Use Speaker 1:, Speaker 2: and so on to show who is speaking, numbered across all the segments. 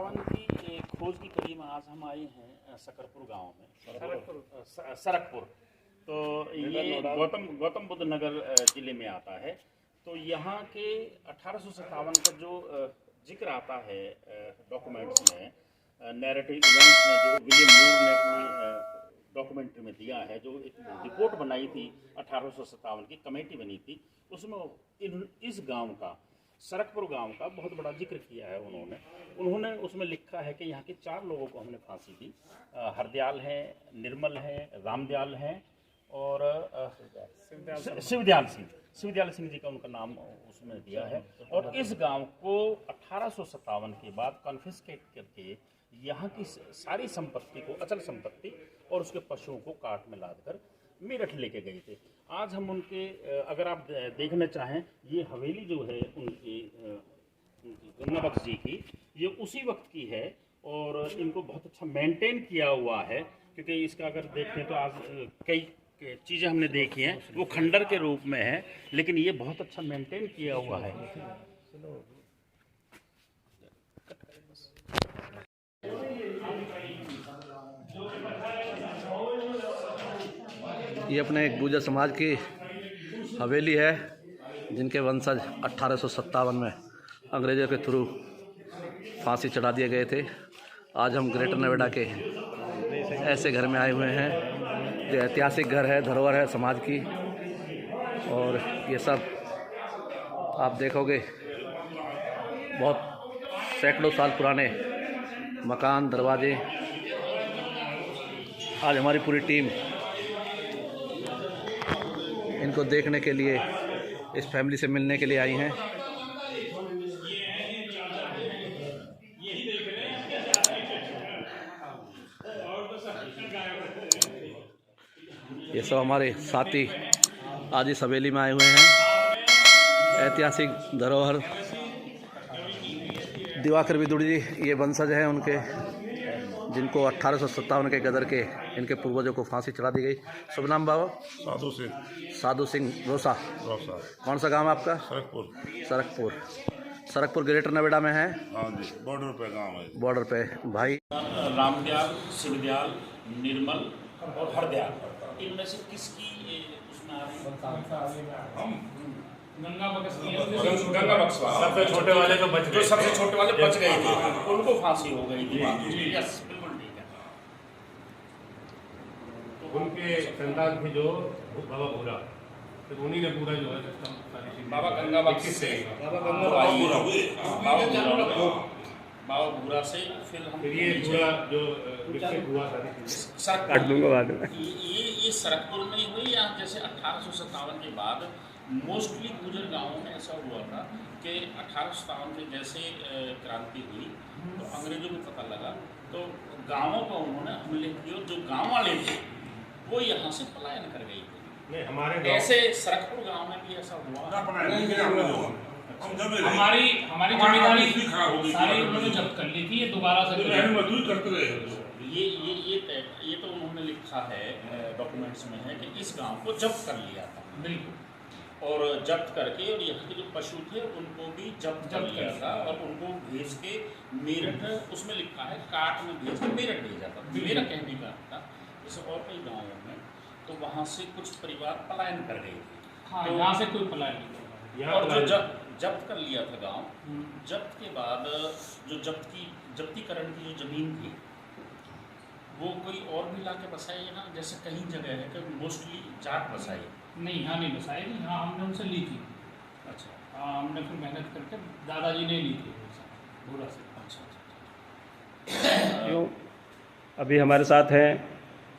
Speaker 1: 1957 की खोज की कड़ी में आज हम आए हैं सकरपुर गांव में, सरकपुर। तो ये गौतम बुद्ध नगर जिले में आता है। तो यहाँ के 1857 का जो जिक्र आता है डॉक्यूमेंट्स में, नैरेटिव इवेंट्स में, जो विलियम मूर ने अपनी डॉक्यूमेंट्री में दिया है, जो एक रिपोर्ट बनाई थी 1857 की, कमेटी बनी थी, उसमें इस गांव का, सरकपुर गांव का बहुत बड़ा जिक्र किया है उन्होंने उसमें लिखा है कि यहाँ के 4 लोगों को हमने फांसी दी। हरदयाल है, निर्मल है, रामदयाल है और शिवदयाल सिंह जी का उनका नाम उसमें दिया है। और इस गांव को 1857 के बाद कॉन्फिस्केट करके यहाँ की सारी संपत्ति को, अचल संपत्ति और उसके पशुओं को काट में लादकर मेरठ लेके गए थे। आज हम उनके, अगर आप देखना चाहें, ये हवेली जो है उनकी गंगा बख्श जी की, ये उसी वक्त की है और इनको बहुत अच्छा मेंटेन किया हुआ है। क्योंकि इसका अगर देखें तो आज कई चीज़ें हमने देखी हैं वो खंडर के रूप में है, लेकिन ये बहुत अच्छा मेंटेन किया हुआ है।
Speaker 2: ये अपने एक गुर्जर समाज की हवेली है, जिनके वंशज 1857 में अंग्रेज़ों के थ्रू फांसी चढ़ा दिए गए थे। आज हम ग्रेटर नोएडा के ऐसे घर में आए हुए हैं जो ऐतिहासिक घर है, धरोहर है समाज की। और ये सब आप देखोगे बहुत सैकड़ों साल पुराने मकान, दरवाजे। आज हमारी पूरी टीम इनको देखने के लिए, इस फैमिली से मिलने के लिए आई हैं। ये सब हमारे साथी आज इस हवेली में आए हुए हैं। ऐतिहासिक धरोहर दिवाकर विदुड़ी जी ये वंशज हैं उनके, जिनको 1857 के गदर के इनके पूर्वजों को फांसी चढ़ा दी गई। शुभ नाम बाबा? साधु सिंह रोसा। कौन सा गांव है आपका? सरकपुर ग्रेटर नोएडा में है।
Speaker 3: हाँ जी, बॉर्डर पे गांव है।
Speaker 2: बॉर्डर पे भाई।
Speaker 1: रामदयाल, शिवदयाल, निर्मल और हरदयाल, इनमें से किसकी उसमें आ रही है? गंगा बख्श सबसे छोटे वाले तो बच गए, सबसे छोटे वाले बच गए थे, उनको फांसी हो गई थी। यस, बिल्कुल ठीक है।
Speaker 4: तो उनके संतान थे जो बाबा भूरा, तो उन्हीं ने पूरा जो है
Speaker 1: बाबा गंगा बख्श से, बाबा भूरा से फिर
Speaker 4: ये पूरा जो विकसित हुआ था
Speaker 1: काट दूंगा बाद में। ये सरकपुर में ही हुई या जैसे 1857 के बाद मोस्टली गुजर गांवों में ऐसा हुआ था कि 1857 में जैसे क्रांति हुई तो अंग्रेजों को पता लगा, तो गांवों पर उन्होंने हमले किए और जो गांव वाले थे वो यहाँ से पलायन कर गए थे।
Speaker 4: नहीं, हमारे
Speaker 1: ऐसे सरकपुर गांव में भी ऐसा हुआ।
Speaker 5: हमारी जमींदारी सारी उन्होंने जब्त कर ली थी, ये दोबारा से
Speaker 4: मजदूर करते रहे।
Speaker 1: ये तो उन्होंने लिखा है डॉक्यूमेंट्स में है कि इस गांव को जब्त कर लिया था।
Speaker 5: बिल्कुल।
Speaker 1: और जब्त करके और यहाँ के जो पशु थे उनको भी जब्त कर लिया था और उनको भेज के मेरठ, उसमें लिखा है काट में भेज के मेरठ भेजा था। मेरा कहने का था जैसे और कई गाँवों में, तो वहाँ से कुछ परिवार पलायन कर गए थे।
Speaker 5: हाँ,
Speaker 1: तो
Speaker 5: यहाँ से कोई पलायन नहीं।
Speaker 1: और जो जब्त कर लिया था गांव, जब्त के बाद जो जब्तीकरण की जो जमीन थी वो कोई और भी ला के बसाई है ना, जैसे कहीं जगह है कि मोस्टली जाट बसाई।
Speaker 5: नहीं, यहाँ नहीं बसाई थी, यहाँ हमने उनसे ली थी।
Speaker 1: अच्छा।
Speaker 5: हमने फिर मेहनत करके दादाजी ने ली थी पूरा से।
Speaker 1: अच्छा।
Speaker 6: क्यों अभी हमारे साथ हैं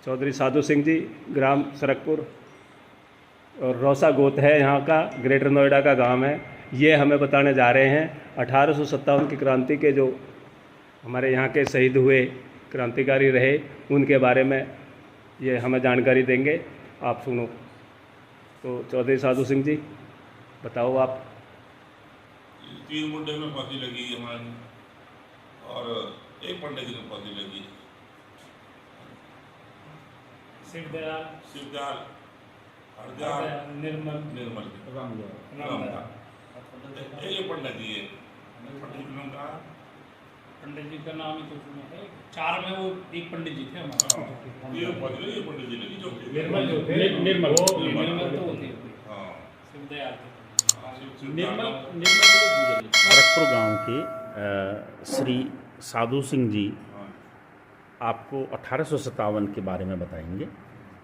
Speaker 6: चौधरी साधु सिंह जी, ग्राम सरकपुर और रोसा गोत है यहाँ का, ग्रेटर नोएडा का गांव है। ये हमें बताने जा रहे हैं 1857 की क्रांति के जो हमारे यहाँ के शहीद हुए क्रांतिकारी रहे उनके बारे में ये हमें जानकारी देंगे। आप सुनो। तो चौधरी साधु सिंह जी बताओ आप।
Speaker 3: 3 मुंडे में फांसी लगी हमारी और 1 पंडे की में फांसी लगी।
Speaker 5: शिवदयाल,
Speaker 3: हरदयाल,
Speaker 5: निर्मल,
Speaker 3: रामदयाल, ये पंडा जी है।
Speaker 5: पंडित जी का नाम ही तो उसमें है, 4 में वो एक पंडित जी थे हमारे।
Speaker 3: ये पंडित जी लगी जो
Speaker 4: निर्मल जो थे,
Speaker 5: निर्मल तो होते
Speaker 3: हाँ
Speaker 5: शिवदयाल थे।
Speaker 1: सरकपुर गांव के श्री साधु सिंह जी आपको 1857 के बारे में बताएंगे।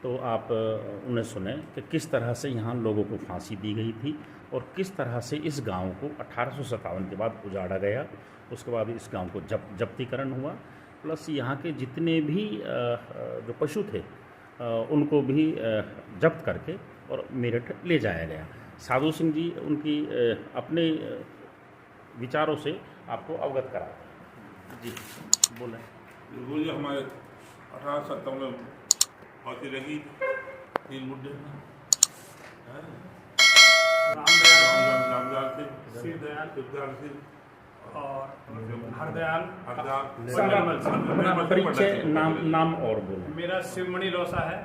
Speaker 1: तो आप उन्हें सुने कि किस तरह से यहाँ लोगों को फांसी दी गई थी और किस तरह से इस गांव को 1857 के बाद उजाड़ा गया। उसके बाद इस गांव को जब्तीकरण हुआ, प्लस यहाँ के जितने भी जो पशु थे उनको भी जब्त करके और मेरठ ले जाया गया। साधु सिंह जी उनकी अपने विचारों से आपको अवगत कराते हैं। जी बोलें।
Speaker 3: बिल्कुल जी, हमारे 1857 में फांसी लगी 3 मुद्दे में रामदयाल सिंह, शिवदयाल सिंह
Speaker 5: और हरदयाल।
Speaker 1: परिचय नाम और बोलें।
Speaker 5: मेरा शिवमणि लोसा है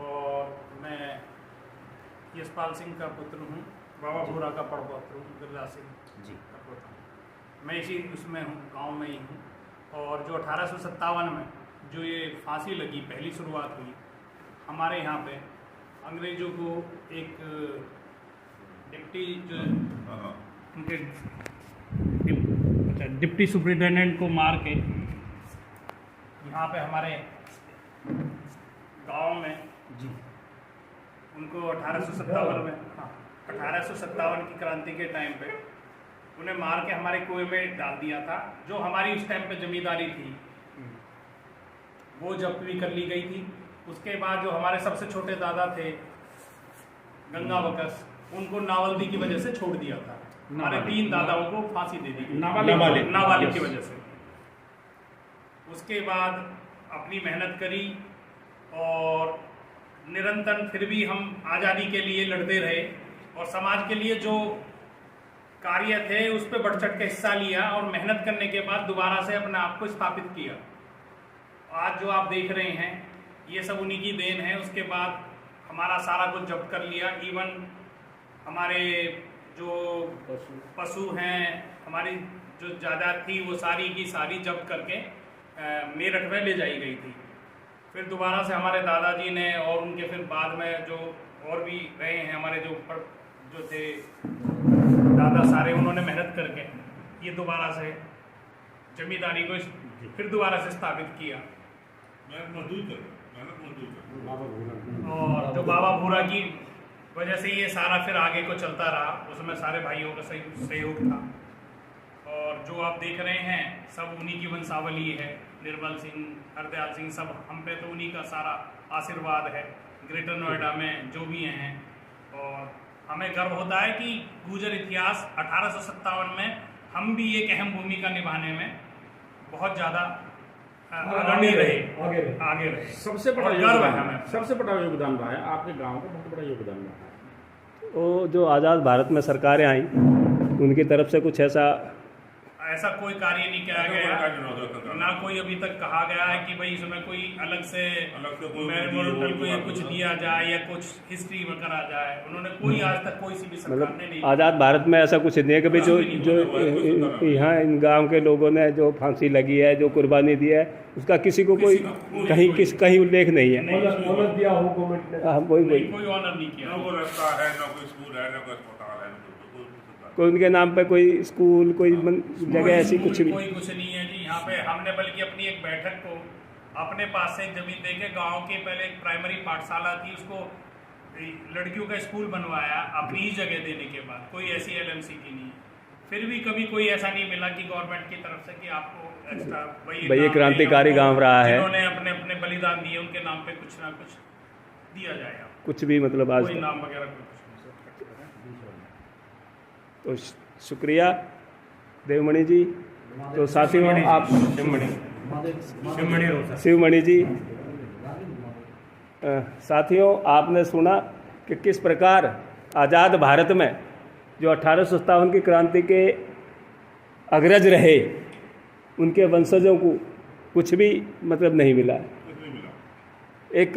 Speaker 5: और मैं यशपाल सिंह का पुत्र हूँ, बाबा भूरा का पड़पोत्र हूँ, गिरिराज सिंह
Speaker 1: जी
Speaker 5: का पुत्र हूँ। मैं इसी उसमें हूँ, गांव में ही हूँ। और जो 1857 में जो ये फांसी लगी, पहली शुरुआत हुई हमारे यहाँ पे, अंग्रेजों को एक डिप्टी जो उनके डिप्टी सुपरिटेंडेंट को मार के यहाँ पे हमारे गांव में जी उनको 1857 में 1857 की क्रांति के टाइम पे उन्हें मार के हमारे कुएं में डाल दिया था। जो हमारी उस टाइम पे जमींदारी थी वो जब्त भी कर ली गई थी। उसके बाद जो हमारे सबसे छोटे दादा थे गंगा बकस, उनको नावल्दी की वजह से छोड़ दिया था। हमारे 3 दादाओं को फांसी दे दी, नाबालिग की वजह से। उसके बाद अपनी मेहनत करी और निरंतर फिर भी हम आज़ादी के लिए लड़ते रहे और समाज के लिए जो कार्य थे उस पर बढ़ चढ़ के हिस्सा लिया और मेहनत करने के बाद दोबारा से अपने आप को स्थापित किया। आज जो आप देख रहे हैं ये सब उन्हीं की देन है। उसके बाद हमारा सारा कुछ जब्त कर लिया, इवन हमारे जो पशु हैं, हमारी जो जायदाद थी वो सारी की सारी जब्त करके मेरठ में ले जाई गई थी। फिर दोबारा से हमारे दादाजी ने और उनके फिर बाद में जो और भी रहे हैं हमारे जो थे दादा सारे, उन्होंने मेहनत करके ये दोबारा से जमींदारी को फिर दोबारा से स्थापित किया। और जो बाबा भूरा की वजह से ये सारा फिर आगे को चलता रहा, उसमें सारे भाइयों का सहयोग था। और जो आप देख रहे हैं सब उन्हीं की वंशावली है। निर्मल सिंह, हरदयाल सिंह, सब हम पे तो उन्हीं का सारा आशीर्वाद है। ग्रेटर नोएडा में जो भी हैं, और हमें गर्व होता है कि गुर्जर इतिहास 1857 में हम भी एक अहम भूमिका निभाने में बहुत ज़्यादा आगे रहे।
Speaker 1: सबसे बड़ा योगदान रहा है आपके गांव का, बहुत बड़ा योगदान रहा है।
Speaker 6: वो जो आज़ाद भारत में सरकारें आई उनकी तरफ से कुछ
Speaker 5: ऐसा कोई कार्य नहीं किया गया, ना कोई अभी तक कहा गया है कि भाई इसमें कोई अलग से मेमोरियल को कुछ दिया जाए या कुछ हिस्ट्री में करा जाए। उन्होंने कोई आज तक कोई सी भी सरकार ने नहीं।
Speaker 6: आज़ाद भारत में ऐसा कुछ नहीं है। कभी जो यहाँ इन गांव के लोगों ने जो फांसी लगी है, जो कुर्बानी दी है, उसका किसी को कोई कहीं उल्लेख नहीं है।
Speaker 5: कोई ऑनर नहीं किया।
Speaker 6: कोई उनके नाम पे कोई स्कूल, कोई जगह ऐसी कुछ भी
Speaker 5: कोई कुछ नहीं है जी। यहाँ पे हमने बल्कि अपनी एक बैठक को अपने पास से जमीन देके गांव के पहले एक प्राइमरी पाठशाला थी, उसको लड़कियों का स्कूल बनवाया अपनी ही जगह देने के बाद। कोई ऐसी LMC की नहीं। फिर भी कभी कोई ऐसा नहीं मिला कि गवर्नमेंट की तरफ से कि आपको एक्स्ट्रा
Speaker 6: भाई क्रांतिकारी गाँव रहा है,
Speaker 5: उन्होंने अपने अपने बलिदान दिए, उनके नाम पे कुछ ना कुछ दिया जाएगा।
Speaker 6: कुछ भी मतलब आज
Speaker 5: कोई नाम वगैरह कुछ।
Speaker 6: तो शुक्रिया देवमणि जी। तो साथियों आप शिवमणि जी, साथियों आपने सुना कि किस प्रकार आज़ाद भारत में जो 1857 की क्रांति के अग्रज रहे उनके वंशजों को कुछ भी मतलब नहीं मिला। एक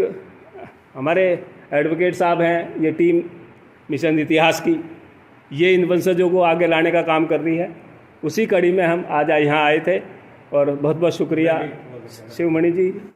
Speaker 6: हमारे एडवोकेट साहब हैं, ये टीम मिशन इतिहास की, ये इन वंशजों को आगे लाने का काम कर रही है। उसी कड़ी में हम आज यहाँ आए थे और बहुत बहुत शुक्रिया शिवमणि जी।